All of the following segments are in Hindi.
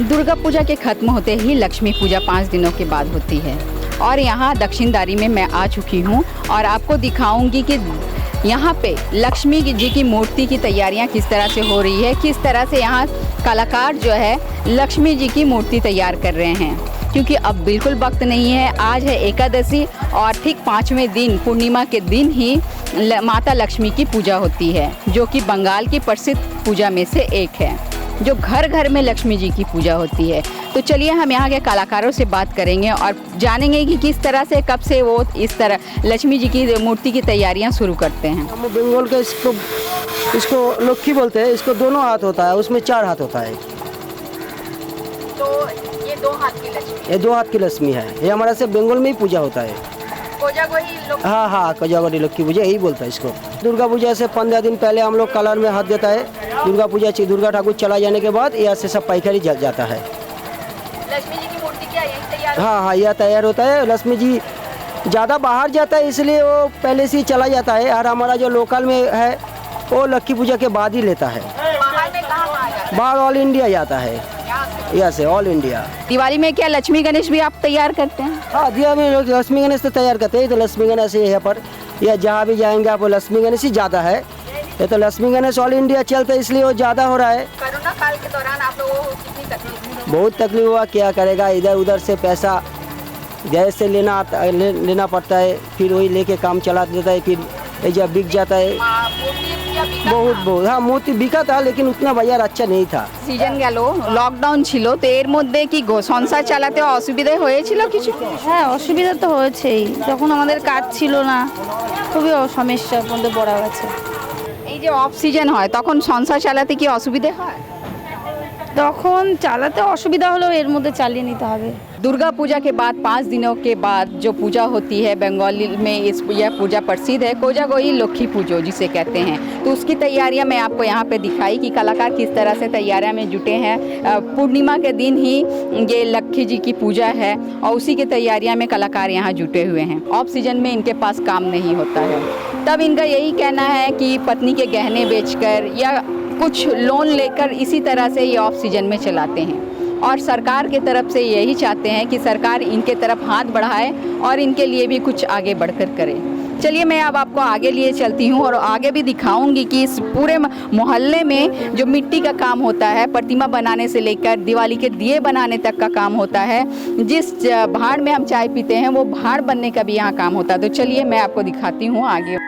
दुर्गा पूजा के खत्म होते ही लक्ष्मी पूजा 5 दिनों के बाद होती है और यहाँ दक्षिणदारी में मैं आ चुकी हूँ और आपको दिखाऊंगी कि यहाँ पे लक्ष्मी जी की मूर्ति की तैयारियाँ किस तरह से हो रही है, किस तरह से यहाँ कलाकार जो है लक्ष्मी जी की मूर्ति तैयार कर रहे हैं। क्योंकि अब बिल्कुल वक्त नहीं है, आज है एकादशी और ठीक 5वें दिन पूर्णिमा के दिन ही माता लक्ष्मी की पूजा होती है, जो कि बंगाल की प्रसिद्ध पूजा में से एक है, जो घर घर में लक्ष्मी जी की पूजा होती है। तो चलिए हम यहाँ के कलाकारों से बात करेंगे और जानेंगे कि किस तरह से कब से वो इस तरह लक्ष्मी जी की मूर्ति की तैयारियाँ शुरू करते हैं। हम बंगाल का इसको लक्ष्मी बोलते हैं। इसको दोनों हाथ होता है, उसमें 4 हाथ होता है। तो ये 2 हाथ की लक्ष्मी, ये 2 हाथ की लक्ष्मी है। ये हमारा से बंगाल में ही पूजा होता है। हाँ हाँ, कोजागरी लक्ष्मी पूजा यही बोलता है इसको। दुर्गा पूजा से 15 दिन पहले हम लोग कलर में हाथ देता है। दुर्गा पूजा दुर्गा ठाकुर चला जाने के बाद यहाँ से सब पाइकारी जल जाता है। लक्ष्मी जी की मूर्ति क्या यही तैयार? हाँ हाँ, यह तैयार होता है। लक्ष्मी जी ज़्यादा बाहर जाता है इसलिए वो पहले से ही चला जाता है, और हमारा जो लोकल में है वो लक्ष्मी पूजा के बाद ही लेता है। बाहर में कहाँ जाता है? बाहर ऑल इंडिया जाता है, यहाँ से ऑल इंडिया। दिवाली में क्या लक्ष्मी गणेश भी आप तैयार करते हैं? हाँ, दिया में लोग लक्ष्मी गणेश तो तैयार करते हैं। तो लक्ष्मी गणेश यहाँ पर या जहाँ भी जाएंगे आप लक्ष्मी गणेश ही ज़्यादा है। ये तो लक्ष्मी गणेश ऑल इंडिया चलता है इसलिए वो ज़्यादा हो रहा है। कोरोना काल के दौरान आप लोगों को कितनी तकलीफ? बहुत तकलीफ हुआ, क्या करेगा, इधर उधर से पैसा गैस से लेना पड़ता है, फिर वही लेके काम चला देता है, फिर जब बिक जाता है। बहुत हाँ, मूर्ति बिका था लेकिन उतना बाजार अच्छा नहीं था। সিজন গেল, লকডাউন ছিল, তো এর মধ্যে কি সংসার চালাতে অসুবিধা হয়েছিল কিছু? হ্যাঁ, অসুবিধা তো হয়েছেই। যখন আমাদের কাজ ছিল না, খুবই সমস্যার মধ্যে পড়া গেছে। এই যে অফ সিজন হয় তখন সংসার চালাতে কি অসুবিধা হয়? তখন চালাতে অসুবিধা হলেও এর মধ্যে চালিয়ে নিতে হবে। दुर्गा पूजा के बाद 5 दिनों के बाद जो पूजा होती है बंगाली में, यह पूजा प्रसिद्ध है, कोजागरी लक्ष्मी पूजो जिसे कहते हैं। तो उसकी तैयारियां मैं आपको यहाँ पे दिखाई कि कलाकार किस तरह से तैयारियां में जुटे हैं। पूर्णिमा के दिन ही ये लक्ष्मी जी की पूजा है और उसी की तैयारियां में कलाकार यहाँ जुटे हुए हैं। ऑफ सीजन में इनके पास काम नहीं होता है, तब इनका यही कहना है कि पत्नी के गहने बेचकर या कुछ लोन लेकर इसी तरह से ये ऑफ सीजन में चलाते हैं। और सरकार के तरफ से यही चाहते हैं कि सरकार इनके तरफ हाथ बढ़ाए और इनके लिए भी कुछ आगे बढ़कर करे। चलिए मैं अब आपको आगे लिए चलती हूँ और आगे भी दिखाऊंगी कि इस पूरे मोहल्ले में जो मिट्टी का काम होता है, प्रतिमा बनाने से लेकर दिवाली के दिए बनाने तक का काम होता है। जिस भाड़ में हम चाय पीते हैं वो भाड़ बनने का भी यहाँ काम होता है। तो चलिए मैं आपको दिखाती हूँ आगे।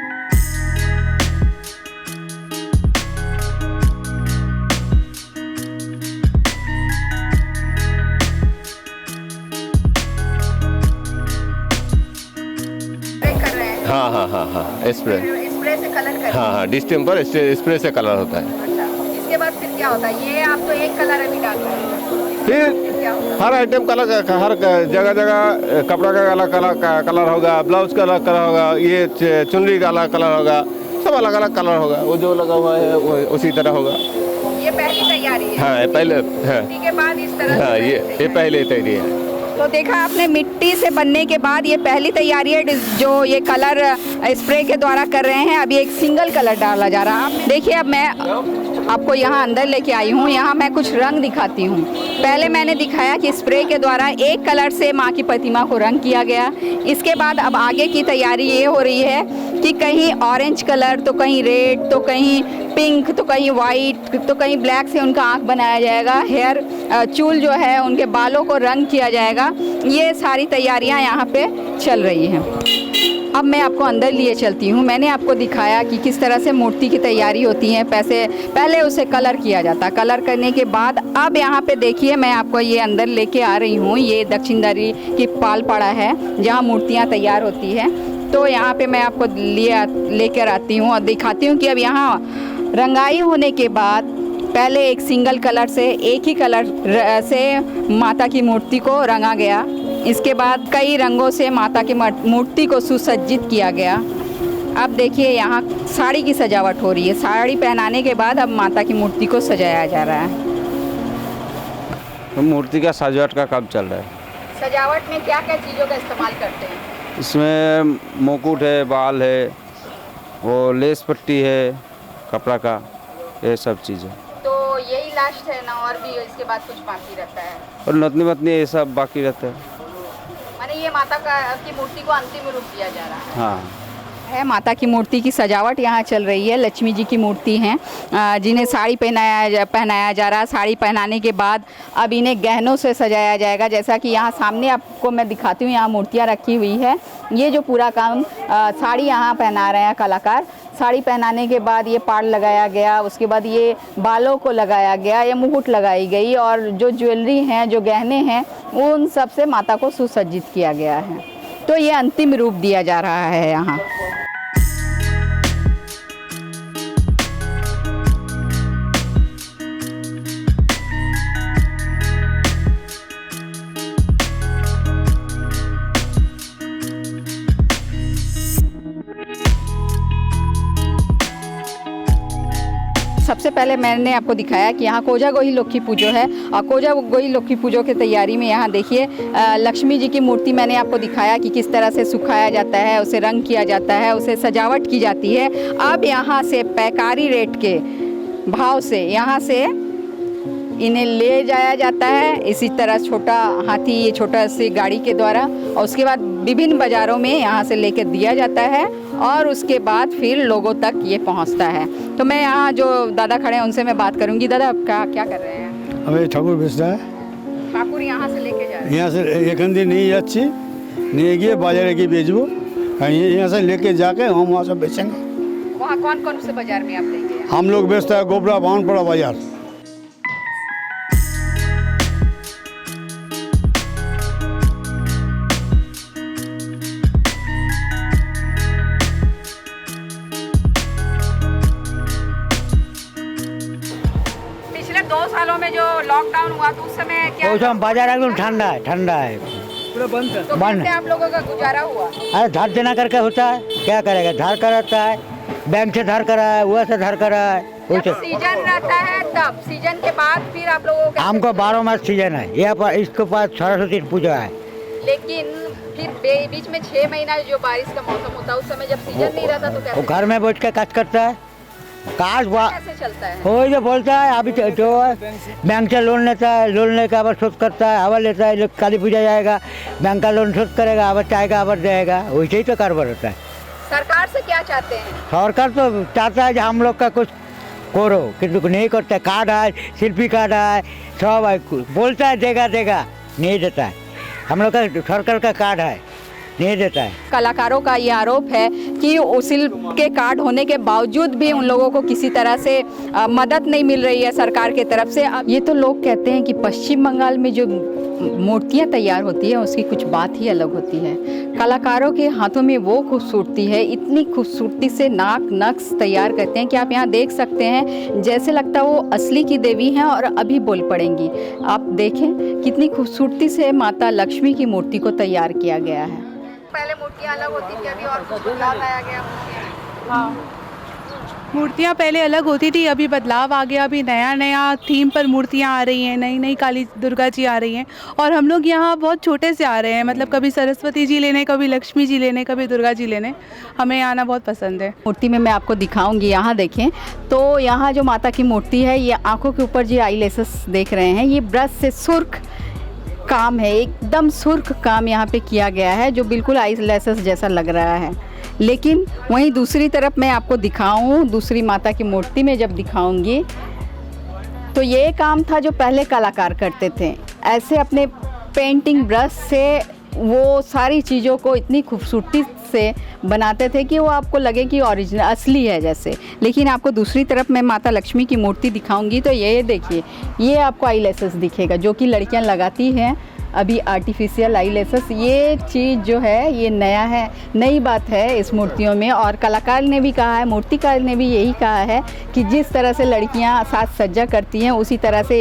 हाँ हाँ हाँ हाँ, स्प्रे से कलर कर। हाँ हाँ, डिस्टेम्पर स्प्रे से कलर होता है। अच्छा, इसके बाद फिर क्या होता है? ये आप तो एक कलर अभी डाल रहे हैं, फिर हर आइटम कलर का, हर जगह जगह कपड़ा का अलग कलर होगा, ब्लाउज का अलग कलर होगा, ये चुनरी का अलग कलर होगा, सब अलग अलग कलर होगा। वो जो लगा हुआ है वो उसी तरह होगा। ये पहली तैयारी है? हाँ, पहले हाँ, के बाद इस तरह हाँ, ये पहले तैयारी है। तो देखा आपने, मिट्टी से बनने के बाद ये पहली तैयारी है जो ये कलर स्प्रे के द्वारा कर रहे हैं। अभी एक सिंगल कलर डाला जा रहा है। देखिए अब मैं आपको यहाँ अंदर लेके आई हूँ, यहाँ मैं कुछ रंग दिखाती हूँ। पहले मैंने दिखाया कि स्प्रे के द्वारा एक कलर से माँ की प्रतिमा को रंग किया गया। इसके बाद अब आगे की तैयारी ये हो रही है कि कहीं ऑरेंज कलर, तो कहीं रेड, तो कहीं पिंक, तो कहीं वाइट, तो कहीं ब्लैक से उनका आँख बनाया जाएगा। हेयर चूल जो है उनके बालों को रंग किया जाएगा। ये सारी तैयारियां यहाँ पे चल रही हैं। अब मैं आपको अंदर लिए चलती हूँ। मैंने आपको दिखाया कि किस तरह से मूर्ति की तैयारी होती है। पहले उसे कलर किया जाता है। कलर करने के बाद अब यहाँ पे देखिए मैं आपको ये अंदर लेके आ रही हूँ। ये दक्षिणदारी की पालपाड़ा है जहाँ मूर्तियाँ तैयार होती है। तो यहाँ पे मैं आपको लेकर आती हूँ और दिखाती हूँ कि अब यहाँ रंगाई होने के बाद पहले एक सिंगल कलर से, एक ही कलर से माता की मूर्ति को रंगा गया। इसके बाद कई रंगों से माता की मूर्ति को सुसज्जित किया गया। अब देखिए यहाँ साड़ी की सजावट हो रही है। साड़ी पहनाने के बाद अब माता की मूर्ति को सजाया जा रहा है। मूर्ति का सजावट का काम चल रहा है। सजावट में क्या क्या चीज़ों का इस्तेमाल करते हैं? इसमें मुकुट है, बाल है, वो लेस पट्टी है, कपड़ा का, ये सब चीज़ें। तो यही लास्ट है ना, और भी इसके बाद कुछ बाकी रहता है? और नतनी वतनी ये सब बाकी रहता है। माने ये माता की मूर्ति को अंतिम रूप दिया जा रहा है। हाँ है माता की मूर्ति की सजावट यहाँ चल रही है। लक्ष्मी जी की मूर्ति हैं जिन्हें साड़ी पहनाया जा रहा है। साड़ी पहनाने के बाद अब इन्हें गहनों से सजाया जाएगा। जैसा कि यहाँ सामने आपको मैं दिखाती हूँ, यहाँ मूर्तियाँ रखी हुई है। ये जो पूरा काम साड़ी यहाँ पहना रहे हैं कलाकार। साड़ी पहनाने के बाद ये पाड़ लगाया गया, उसके बाद ये बालों को लगाया गया, ये मुकुट लगाई गई और जो ज्वेलरी हैं, जो गहने हैं, उन सब से माता को सुसज्जित किया गया है। तो ये अंतिम रूप दिया जा रहा है यहाँ। सबसे पहले मैंने आपको दिखाया कि यहाँ कोजागोही लक्ष्मी पूजो है और कोजागोही लक्ष्मी पूजो की तैयारी में यहाँ देखिए लक्ष्मी जी की मूर्ति मैंने आपको दिखाया कि किस तरह से सुखाया जाता है, उसे रंग किया जाता है, उसे सजावट की जाती है। अब यहाँ से पैकारी रेट के भाव से यहाँ से इन्हें ले जाया जाता है। इसी तरह छोटा हाथी, ये छोटा सी गाड़ी के द्वारा, और उसके बाद विभिन्न बाज़ारों में यहाँ से लेकर दिया जाता है और उसके बाद फिर लोगों तक ये पहुँचता है। तो मैं यहाँ जो दादा खड़े हैं उनसे मैं बात करूँगी। दादा आप क्या कर रहे हैं? हमें ठाकुर बेचता है। ठाकुर यहाँ से लेके जा रहे हैं? यहाँ से एक दिन नहीं जाच्छी, नहीं गए बाजार की बेचबो, यहाँ से लेके जाके हम वहाँ से बेचेंगे। वहाँ कौन कौन से बाजार में आप लेंगे? हम लोग बेचता है गोबरा बावनपुरा बाजार। पिछले 2 सालों में जो लॉकडाउन हुआ तो उस समय क्या? उस समय बाजार एकदम ठंडा है। तो कैसे आप लोगों का गुजारा हुआ? अरे धार देना करके होता है, क्या करेगा? धार का रहता है, बैंक से धार करा है, वह से धार करा है। जब सीजन रहता है तब, सीजन के बाद फिर आप लोगों को हमको 12 मास सीजन है। यहाँ पर इसके पास सरस्वती पूजा है। लेकिन फिर बीच में 6 महीना जो बारिश का मौसम होता है उस समय जब सीजन नहीं रहता तो वो कैसे? घर में बैठ के काज करता है। कैसे चलता है? वो जो बोलता है अभी जो बैंक से लोन लेता है, लोन लेकर आवर शोध करता है, आवर लेता है। काली पूजा जाएगा, बैंक का लोन शोध करेगा, आवर चाहेगा, आवर देगा। वैसे ही तो कारोबार होता है। सरकार से क्या चाहते हैं? सरकार तो चाहता है कि हम लोग का कुछ करो, किंतु नहीं करता है। कार्ड है, शिल्पी कार्ड है, सब है, बोलता है देगा, नहीं देता है। हम लोग का सरकार का कार्ड है, नहीं देता है। कलाकारों का ये आरोप है कि उस शिल्प के कार्ड होने के बावजूद भी उन लोगों को किसी तरह से मदद नहीं मिल रही है सरकार की तरफ से। अब ये तो लोग कहते हैं कि पश्चिम बंगाल में जो मूर्तियाँ तैयार होती है उसकी कुछ बात ही अलग होती है। कलाकारों के हाथों में वो खूबसूरती है, इतनी खूबसूरती से नाक नक्श तैयार करते हैं कि आप यहाँ देख सकते हैं, जैसे लगता है वो असली की देवी हैं और अभी बोल पड़ेंगी। आप देखें कितनी खूबसूरती से माता लक्ष्मी की मूर्ति को तैयार किया गया है। पहले मूर्तियाँ अलग होती थी, अभी और कुछ बदलाव लाया गया। हाँ, मूर्तियाँ पहले अलग होती थी, अभी बदलाव आ गया। अभी नया थीम पर मूर्तियाँ आ रही हैं, नई काली दुर्गा जी आ रही हैं। और हम लोग यहाँ बहुत छोटे से आ रहे हैं, मतलब कभी सरस्वती जी लेने, कभी लक्ष्मी जी लेने, कभी दुर्गा जी लेने। हमें आना बहुत पसंद है। मूर्ति में मैं आपको दिखाऊंगी। यहाँ देखें तो यहाँ जो माता की मूर्ति है, ये आंखों के ऊपर जो आई लेसेस देख रहे हैं, ये ब्रश से सुर्ख काम है, एकदम सुर्ख काम यहाँ पे किया गया है जो बिल्कुल आई लेसेस जैसा लग रहा है। लेकिन वहीं दूसरी तरफ मैं आपको दिखाऊं, दूसरी माता की मूर्ति में जब दिखाऊंगी तो ये काम था जो पहले कलाकार करते थे। ऐसे अपने पेंटिंग ब्रश से वो सारी चीज़ों को इतनी खूबसूरती से बनाते थे कि वो आपको लगे कि ओरिजिनल असली है जैसे। लेकिन आपको दूसरी तरफ मैं माता लक्ष्मी की मूर्ति दिखाऊंगी तो ये देखिए, ये आपको आई लेसेस दिखेगा जो कि लड़कियां लगाती हैं अभी, आर्टिफिशियल आई लेसेस। ये चीज़ जो है ये नया है, नई बात है इस मूर्तियों में। और कलाकार ने भी कहा है, मूर्तिकार ने भी यही कहा है कि जिस तरह से लड़कियां साज सज्जा करती हैं उसी तरह से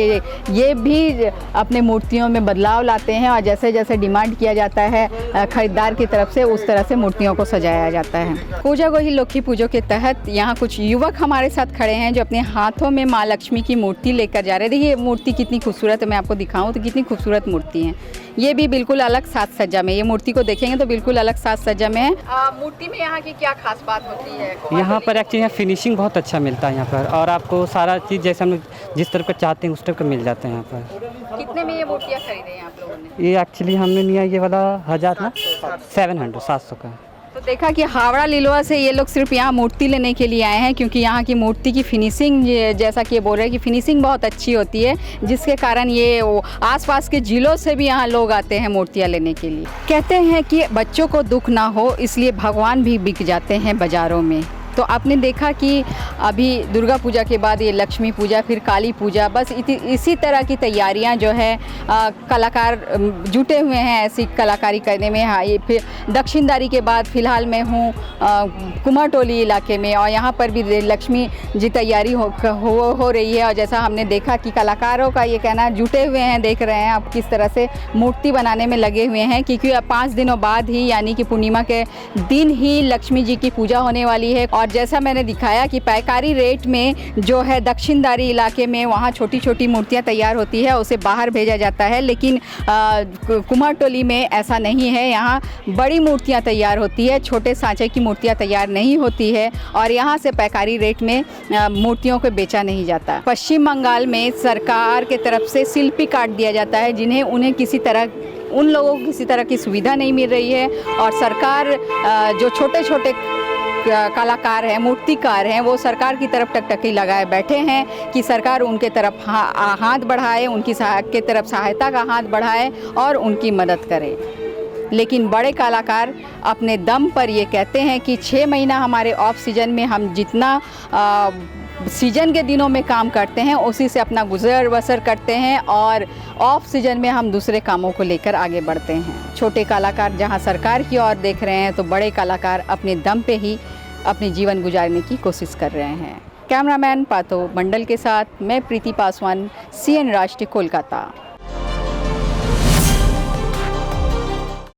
ये भी अपने मूर्तियों में बदलाव लाते हैं और जैसे जैसे डिमांड किया जाता है ख़रीदार की तरफ से उस तरह से मूर्तियों को सजाया जाता है। कोजागोही लक्ष्मी पूजो के तहत यहाँ कुछ युवक हमारे साथ खड़े हैं जो अपने हाथों में माँ लक्ष्मी की मूर्ति लेकर जा रहे हैं। देखिए मूर्ति कितनी खूबसूरत है, मैं आपको दिखाऊँ तो कितनी खूबसूरत मूर्ति है। ये भी बिल्कुल अलग साज सज्जा में, ये मूर्ति को देखेंगे तो बिल्कुल अलग साज सज्जा में है। मूर्ति में यहाँ की क्या खास बात होती है? यहाँ पर एक्चुअली यहाँ फिनिशिंग बहुत अच्छा मिलता है यहाँ पर, और आपको सारा चीज़ जैसे हम लोग जिस तरह का चाहते हैं उस तरह का मिल जाता है यहाँ पर। कितने में ये मूर्तियाँ खरीदे हैं आप लोगों ने? ये एक्चुअली हमने लिया ये वाला 1000 ना 700 का। तो देखा कि हावड़ा लिलवा से ये लोग सिर्फ यहाँ मूर्ति लेने के लिए आए हैं, क्योंकि यहाँ की मूर्ति की फिनिशिंग, जैसा कि ये बोल रहे हैं कि फिनिशिंग बहुत अच्छी होती है, जिसके कारण ये आसपास के जिलों से भी यहाँ लोग आते हैं मूर्तियाँ लेने के लिए। कहते हैं कि बच्चों को दुख ना हो इसलिए भगवान भी बिक जाते हैं बाज़ारों में। तो आपने देखा कि अभी दुर्गा पूजा के बाद ये लक्ष्मी पूजा, फिर काली पूजा, बस इसी तरह की तैयारियां जो है कलाकार जुटे हुए हैं ऐसी कलाकारी करने में। हाँ, ये फिर दक्षिणदारी के बाद फ़िलहाल मैं हूँ कुमारटोली इलाके में, और यहाँ पर भी लक्ष्मी जी तैयारी हो रही है। और जैसा हमने देखा कि कलाकारों का ये कहना जुटे हुए हैं, देख रहे हैं आप किस तरह से मूर्ति बनाने में लगे हुए हैं, क्योंकि अब 5 दिनों बाद ही यानी कि पूर्णिमा के दिन ही लक्ष्मी जी की पूजा होने वाली है। और जैसा मैंने दिखाया कि पैकारी रेट में जो है दक्षिणदारी इलाके में वहाँ छोटी छोटी मूर्तियाँ तैयार होती है, उसे बाहर भेजा जाता है, लेकिन कुमारटोली में ऐसा नहीं है। यहाँ बड़ी मूर्तियाँ तैयार होती है, छोटे सांचे की मूर्तियाँ तैयार नहीं होती है, और यहाँ से पैकारी रेट में मूर्तियों को बेचा नहीं जाता। पश्चिम बंगाल में सरकार के तरफ से शिल्पी कार्ड दिया जाता है, जिन्हें उन लोगों को किसी तरह की सुविधा नहीं मिल रही है, और सरकार जो छोटे छोटे कलाकार हैं, मूर्तिकार हैं, वो सरकार की तरफ टकटकी लगाए बैठे हैं कि सरकार उनके तरफ हाथ बढ़ाए, उनकी के तरफ सहायता का हाथ बढ़ाए और उनकी मदद करे। लेकिन बड़े कलाकार अपने दम पर ये कहते हैं कि 6 महीना हमारे ऑफ सीजन में हम जितना सीजन के दिनों में काम करते हैं उसी से अपना गुजर बसर करते हैं, और ऑफ सीजन में हम दूसरे कामों को लेकर आगे बढ़ते हैं। छोटे कलाकार जहां सरकार की ओर देख रहे हैं, तो बड़े कलाकार अपने दम पे ही अपनी जीवन गुजारने की कोशिश कर रहे हैं। कैमरामैन पातो मंडल के साथ मैं प्रीति पासवान, CN राष्ट्रीय, कोलकाता।